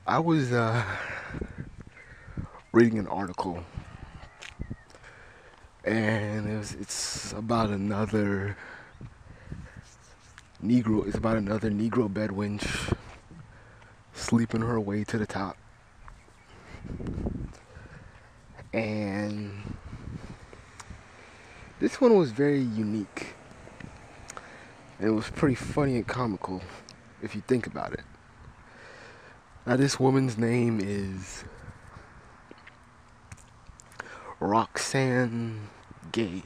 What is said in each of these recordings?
I was reading an article, and it's about another Negro. It's about another Negro bedwench sleeping her way to the top, and this one was very unique. And it was pretty funny and comical, if you think about it. Now, this woman's name is Roxane Gay.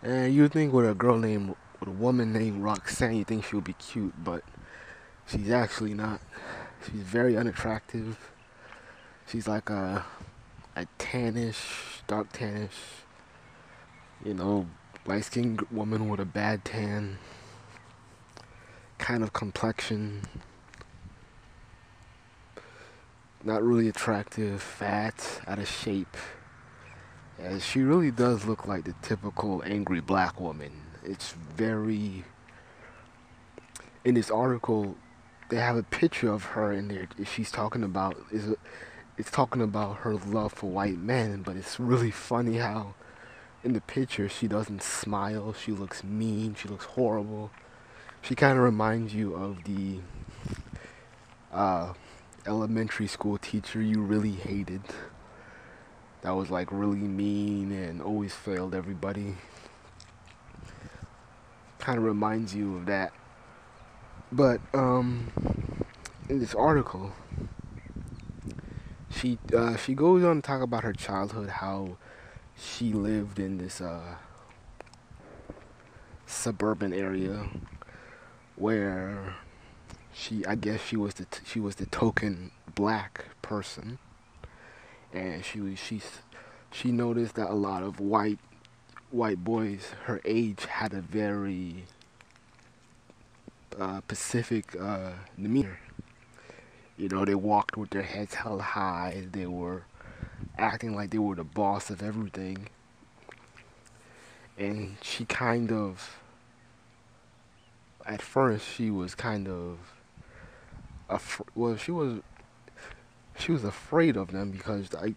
And you think with a woman named Roxanne, you think she would be cute, but she's actually not. She's very unattractive. She's like a tannish, dark tannish, you know, light skinned woman with a bad tan kind of complexion. Not really attractive, fat, out of shape. And she really does look like the typical angry black woman. It's very. In this article, they have a picture of her in there. She's talking about it's talking about her love for white men, but it's really funny how in the picture she doesn't smile. She looks mean. She looks horrible. She kind of reminds you of the uh, elementary school teacher you really hated. That was like really mean and always failed everybody. Kind of reminds you of that. But in this article, she goes on to talk about her childhood, how she lived in this suburban area where I guess she was the token black person, and she noticed that a lot of white boys her age had a very pacific demeanor. You know, they walked with their heads held high. They were acting like they were the boss of everything, and she kind of at first she was kind of well she was afraid of them because I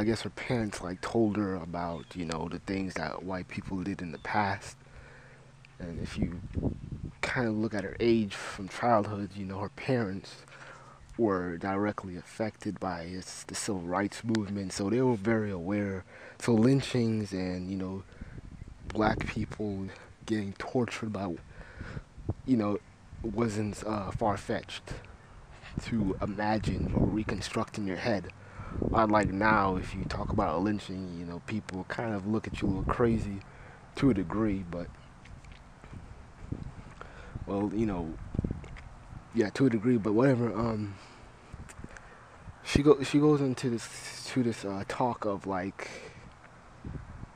guess her parents like told her about the things that white people did in the past. And if you kind of look at her age from childhood, her parents were directly affected by the civil rights movement, so they were very aware. So lynchings and black people getting tortured by wasn't far fetched to imagine or reconstruct in your head. Unlike now, if you talk about a lynching, people kind of look at you a little crazy to a degree, but well, yeah, to a degree, but whatever. She goes into this talk of like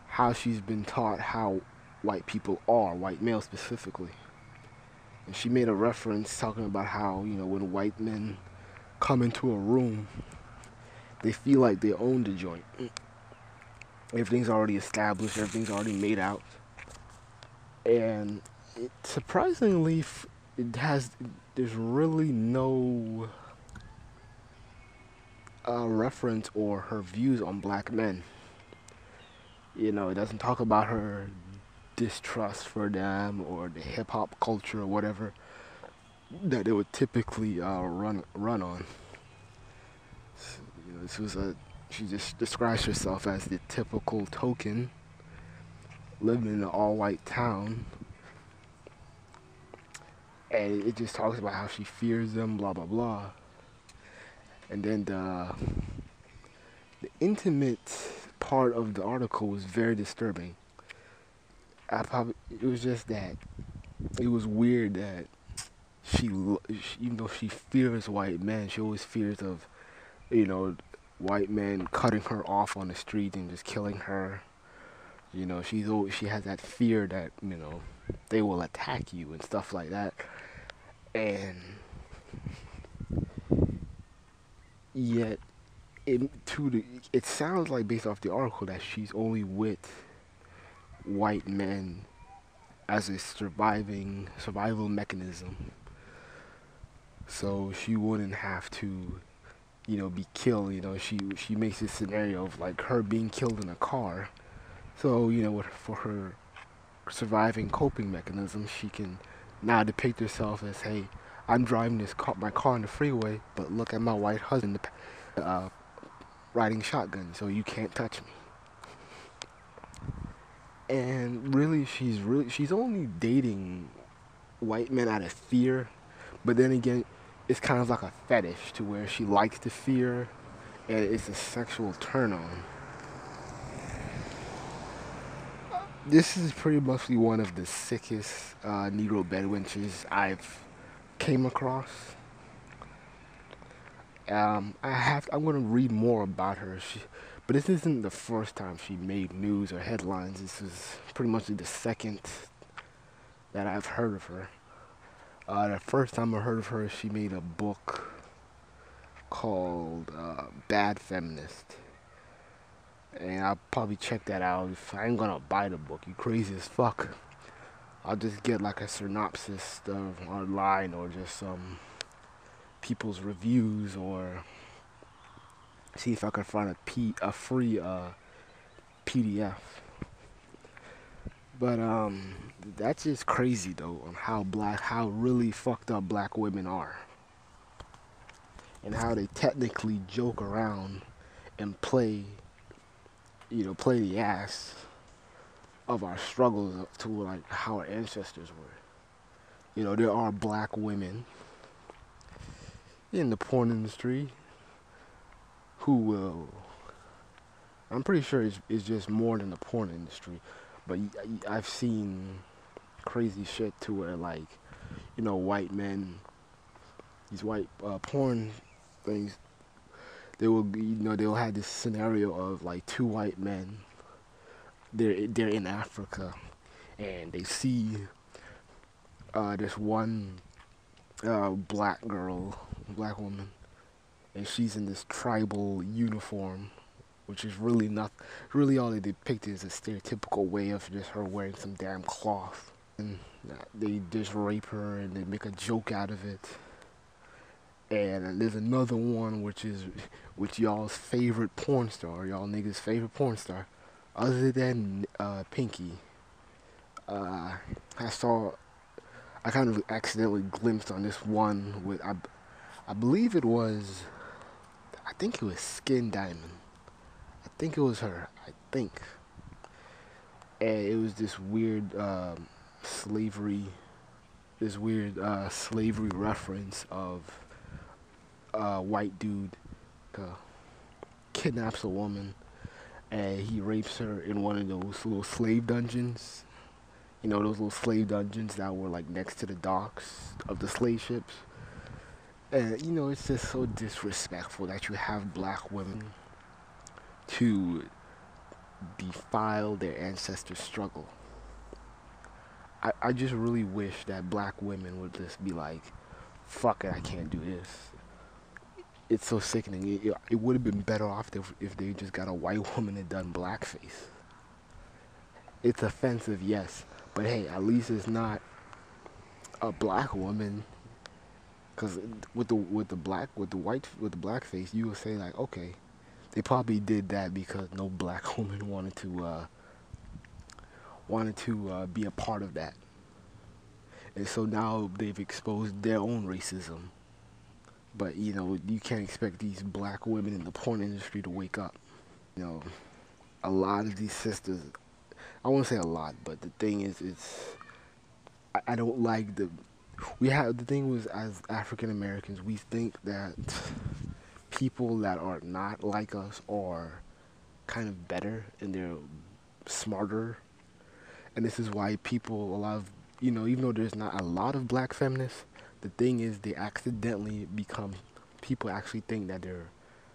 how she's been taught how white people are, white males specifically, and she made a reference talking about how when white men come into a room, they feel like they own the joint. Everything's already established, everything's already made out, and it surprisingly it has there's really no reference or her views on black men. It doesn't talk about her distrust for them or the hip hop culture or whatever that they would typically run on. So, this was a she just describes herself as the typical token living in an all white town, and it just talks about how she fears them, blah blah blah. And then the intimate part of the article was very disturbing. It was just that it was weird that even though she fears white men, she always fears of you know white men cutting her off on the street and just killing her. She has that fear that they will attack you and stuff like that. And yet, it sounds like based off the article that she's only with white men as a survival mechanism, so she wouldn't have to, be killed. She makes this scenario of like her being killed in a car. So for her surviving coping mechanism, she can now depict herself as, hey, I'm driving my car on the freeway, but look at my white husband riding shotgun, so you can't touch me. And really, she's only dating white men out of fear, but then again, it's kind of like a fetish to where she likes the fear, and it's a sexual turn on. This is pretty much one of the sickest Negro bedwenches I've came across. I'm gonna read more about her. But this isn't the first time she made news or headlines. This is pretty much the second that I've heard of her. The first time I heard of her, she made a book called Bad Feminist. And I'll probably check that out. If I ain't gonna buy the book, you crazy as fuck. I'll just get like a synopsis online, or just some people's reviews, or see if I can find a free PDF. But that's just crazy though, on how really fucked up black women are, and how they technically joke around and play the ass of our struggles to like how our ancestors were. There are black women in the porn industry who will. I'm pretty sure it's just more than the porn industry, but I've seen crazy shit to where like, white men, these white porn things, they'll have this scenario of like two white men. They're in Africa, and they see this one black woman, and she's in this tribal uniform, which is really all they depict is a stereotypical way of just her wearing some damn cloth. And they just rape her and they make a joke out of it. And there's another one which y'all's favorite porn star, y'all niggas' favorite porn star, other than Pinky. I kind of accidentally glimpsed on this one with I believe it was, I think it was Skin Diamond. I think it was her. I think. And it was this weird slavery, slavery reference of a white dude kidnaps a woman, and he rapes her in one of those little slave dungeons. Those little slave dungeons that were like next to the docks of the slave ships. And it's just so disrespectful that you have black women to defile their ancestors' struggle. I just really wish that black women would just be like, fuck it, I can't do this. It's so sickening. It would have been better off if they just got a white woman and done blackface. It's offensive, yes, but hey, at least it's not a black woman. Because with the blackface, you will say like, okay, they probably did that because no black woman wanted to be a part of that, and so now they've exposed their own racism. But you can't expect these black women in the porn industry to wake up. A lot of these sisters, I won't say a lot, but the thing is, I don't like the thing was, as African Americans, we think that people that are not like us are kind of better and they're smarter. And this is why a lot of, even though there's not a lot of black feminists, the thing is they accidentally become, people actually think that they're,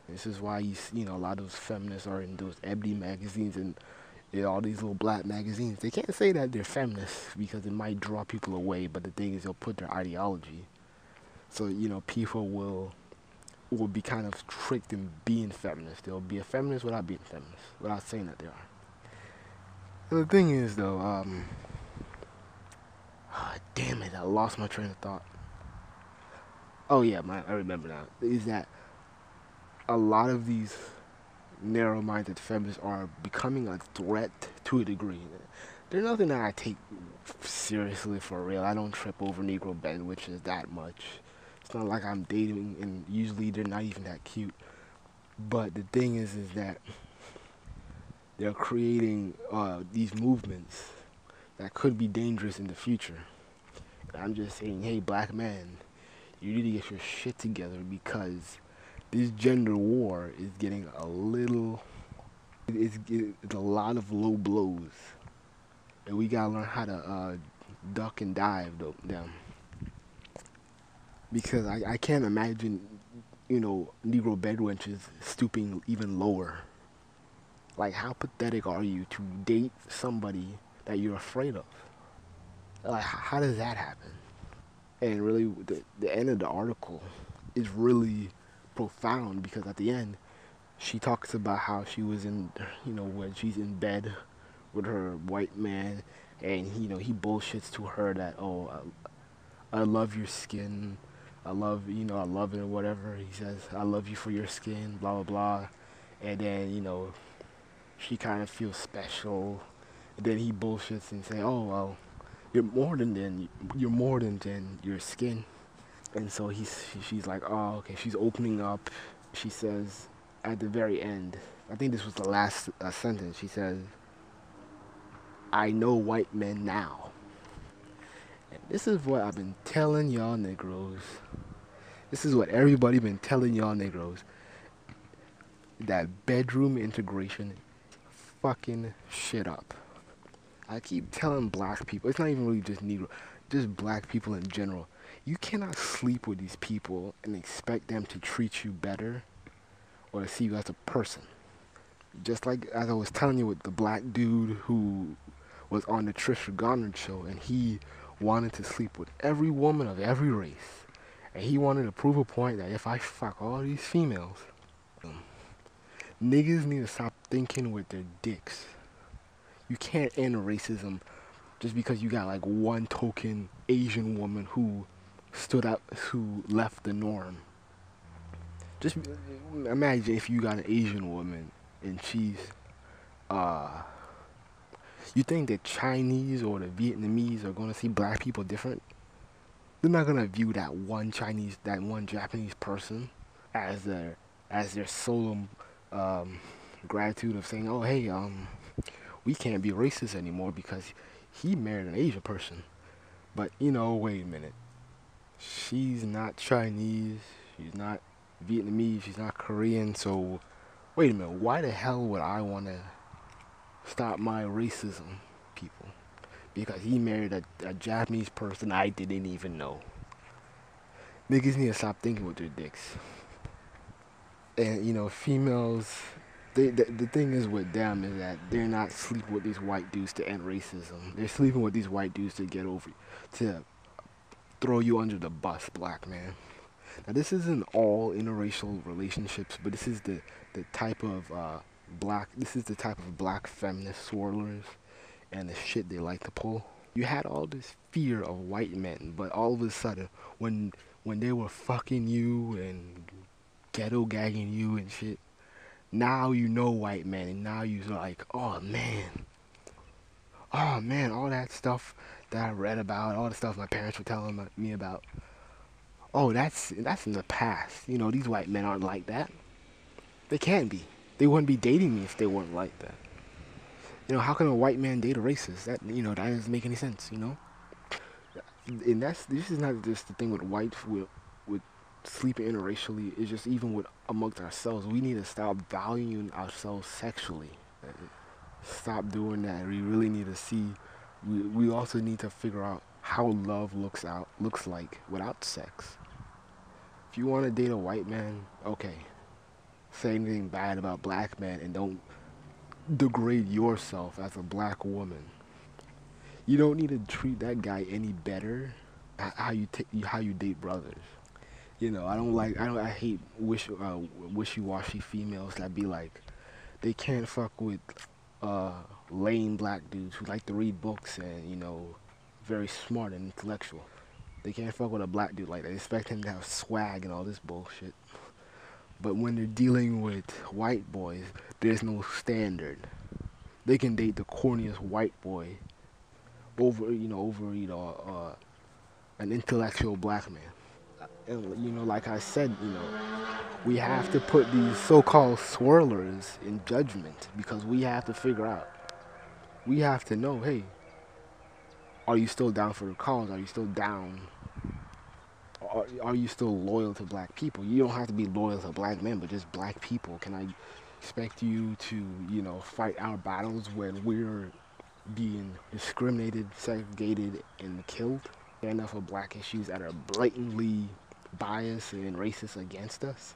this is why a lot of those feminists are in those Ebony magazines and all these little black magazines. They can't say that they're feminists because it might draw people away, but the thing is they'll put their ideology. So, people will be kind of tricked in being feminist. They'll be a feminist without being feminist, without saying that they are. And the thing is though, Damn it, I lost my train of thought. Oh yeah, I remember now. Is that a lot of these narrow-minded feminists are becoming a threat to a degree. They're nothing that I take seriously for real. I don't trip over Negro bed witches that much. It's not like I'm dating, and usually they're not even that cute. But the thing is that they're creating these movements that could be dangerous in the future. And I'm just saying, hey, black man, you need to get your shit together because this gender war is getting a little. It's a lot of low blows, and we gotta learn how to duck and dive them. Because I can't imagine, Negro bedwenches stooping even lower. Like, how pathetic are you to date somebody that you're afraid of? Like, how does that happen? And really, the end of the article is really profound because at the end, she talks about how she was when she's in bed with her white man, and he bullshits to her that, oh, I love your skin, I love it or whatever. He says, I love you for your skin, blah blah blah, and then she kind of feels special. And then he bullshits and say, oh well, you're more than your skin. And so she's like, oh okay. She's opening up. She says at the very end, I think this was the last sentence. She says, I know white men now. And this is what I've been telling y'all Negroes. This is what everybody been telling y'all Negroes. That bedroom integration fucking shit up. I keep telling black people, it's not even really just Negro, just black people in general. You cannot sleep with these people and expect them to treat you better or to see you as a person. Just like as I was telling you with the black dude who was on the Trisha Goddard show, and he wanted to sleep with every woman of every race. And he wanted to prove a point that if I fuck all these females, niggas need to stop thinking with their dicks. You can't end racism just because you got like one token Asian woman who stood up, who left the norm. Just imagine if you got an Asian woman and she's, you think the Chinese or the Vietnamese are gonna see black people different? They're not gonna view that one Japanese person as their solemn gratitude of saying, oh hey, we can't be racist anymore because he married an Asian person. But wait a minute. She's not Chinese. She's not Vietnamese. She's not Korean. So wait a minute. Why the hell would I want to stop my racism, people? Because he married a Japanese person I didn't even know. Niggas need to stop thinking with their dicks. And females. The thing is with them is that they're not sleeping with these white dudes to end racism. They're sleeping with these white dudes to get over, to throw you under the bus, black man. Now this isn't all interracial relationships, but this is the type of black feminist swirlers and the shit they like to pull. You had all this fear of white men, but all of a sudden, when they were fucking you and ghetto gagging you and shit, now you know white men, and now you're like, oh man, all that stuff that I read about, all the stuff my parents were telling me about. Oh, that's in the past. These white men aren't like that. They can't be. They wouldn't be dating me if they weren't like that. How can a white man date a racist? That doesn't make any sense. And this is not just the thing with whites with sleeping interracially. It's just even with amongst ourselves. We need to stop valuing ourselves sexually. Stop doing that. We really need to see. We also need to figure out how love looks like without sex. If you want to date a white man, okay. Say anything bad about black men and don't degrade yourself as a black woman. You don't need to treat that guy any better how you date brothers. I hate wishy-washy females that be like, they can't fuck with lame black dudes who like to read books and very smart and intellectual. They can't fuck with a black dude like that. They expect him to have swag and all this bullshit. But when they're dealing with white boys, there's no standard. They can date the corniest white boy over an intellectual black man. And like I said, we have to put these so-called swirlers in judgment because we have to figure out. We have to know, hey, are you still down for the cause? Are you still down? Are you still loyal to black people? You don't have to be loyal to black men, but just black people. Can I expect you to, fight our battles when we're being discriminated, segregated, and killed? Stand up for black issues that are blatantly biased and racist against us?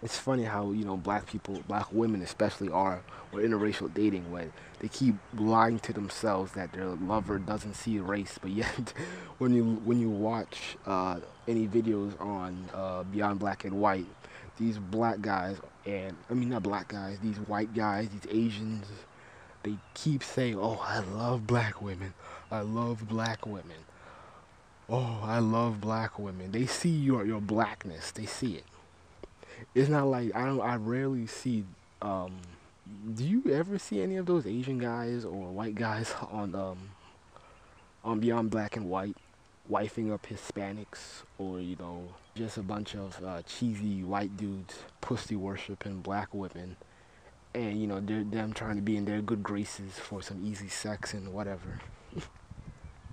It's funny how, black people, black women especially or interracial dating when they keep lying to themselves that their lover doesn't see race, but yet when you watch any videos on Beyond Black and White, these black guys not black guys, these white guys, these Asians, they keep saying, "Oh, I love black women. I love black women. Oh, I love black women." They see your blackness. They see it. It's not like I rarely see. Do you ever see any of those Asian guys or white guys on Beyond Black and White wifing up Hispanics, or just a bunch of cheesy white dudes pussy worshiping black women, and they're them trying to be in their good graces for some easy sex and whatever.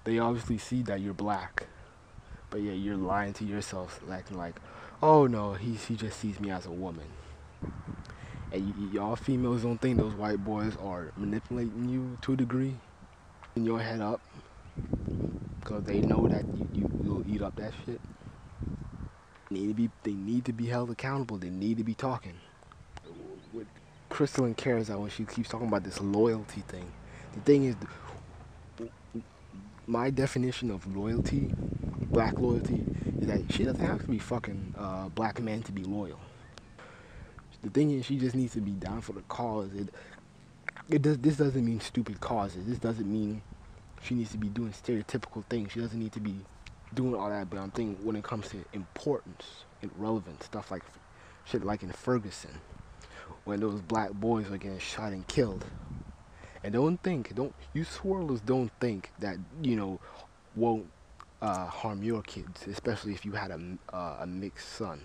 They obviously see that you're black, but yeah, you're lying to yourself, acting like, oh no, he just sees me as a woman. And y'all females don't think those white boys are manipulating you to a degree, in your head up, because they know that you'll eat up that shit. They need to be held accountable. They need to be talking. What Crystalline cares out when she keeps talking about this loyalty thing. The thing is, my definition of loyalty, black loyalty, is that she doesn't have to be fucking black men to be loyal. The thing is, she just needs to be down for the cause. This doesn't mean stupid causes. This doesn't mean she needs to be doing stereotypical things. She doesn't need to be doing all that. But I'm thinking when it comes to importance and relevant stuff like shit like in Ferguson, when those black boys were getting shot and killed. And you swirlers don't think that, won't harm your kids, especially if you had a mixed son.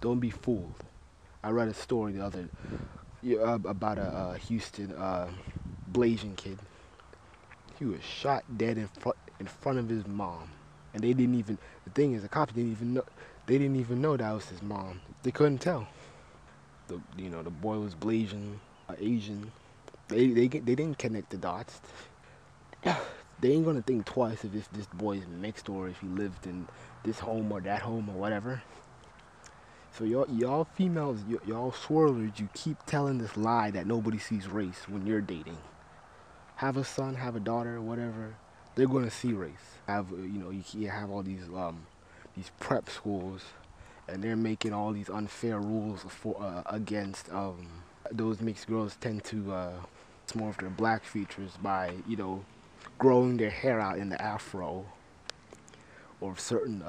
Don't be fooled. I read a story the other about a Houston Blasian kid. He was shot dead in front of his mom, and they didn't even. The thing is, the cops didn't even know. They didn't even know that was his mom. They couldn't tell. The boy was Blasian, Asian. They didn't connect the dots. They ain't gonna think twice if this boy is mixed or if he lived in this home or that home or whatever. So y'all females, y'all swirlers, you keep telling this lie that nobody sees race when you're dating. Have a son, have a daughter, whatever. They're gonna see race. You have all these prep schools, and they're making all these unfair rules for against those mixed girls tend to more of their black features by growing their hair out in the afro or certain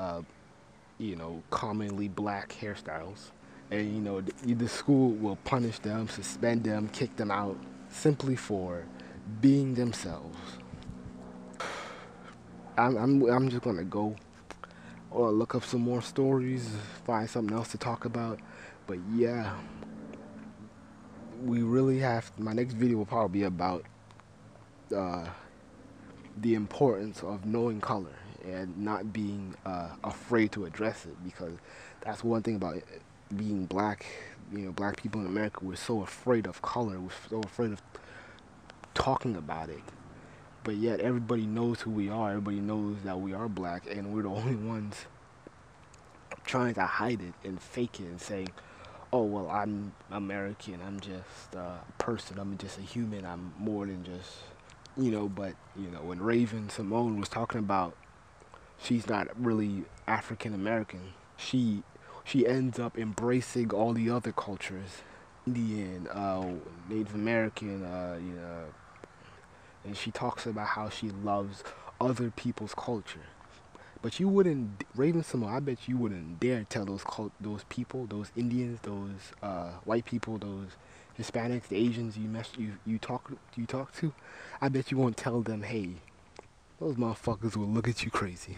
commonly black hairstyles, and the school will punish them, suspend them, kick them out simply for being themselves. I'm just gonna go or look up some more stories, find something else to talk about, but yeah, we really have. My next video will probably be about the importance of knowing color and not being afraid to address it, because that's one thing about being black. Black people in America, we're so afraid of color. We're so afraid of talking about it. But yet everybody knows who we are. Everybody knows that we are black, and we're the only ones trying to hide it and fake it and saying, "Oh well, I'm American. I'm just a person. I'm just a human. I'm more than just." But when Raven Simone was talking about she's not really African American, she ends up embracing all the other cultures, Indian, Native American, and she talks about how she loves other people's culture. But you wouldn't, Raven Simone, I bet you wouldn't dare tell those people, those Indians, those white people, those Hispanics, the Asians you talk to. I bet you won't tell them, hey, those motherfuckers will look at you crazy.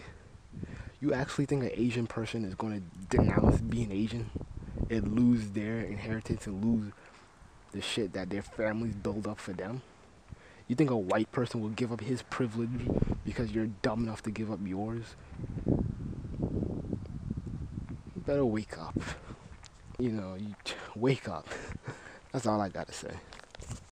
You actually think an Asian person is gonna denounce being Asian and lose their inheritance and lose the shit that their families build up for them? You think a white person will give up his privilege because you're dumb enough to give up yours? You better wake up. You know, wake up. That's all I gotta say.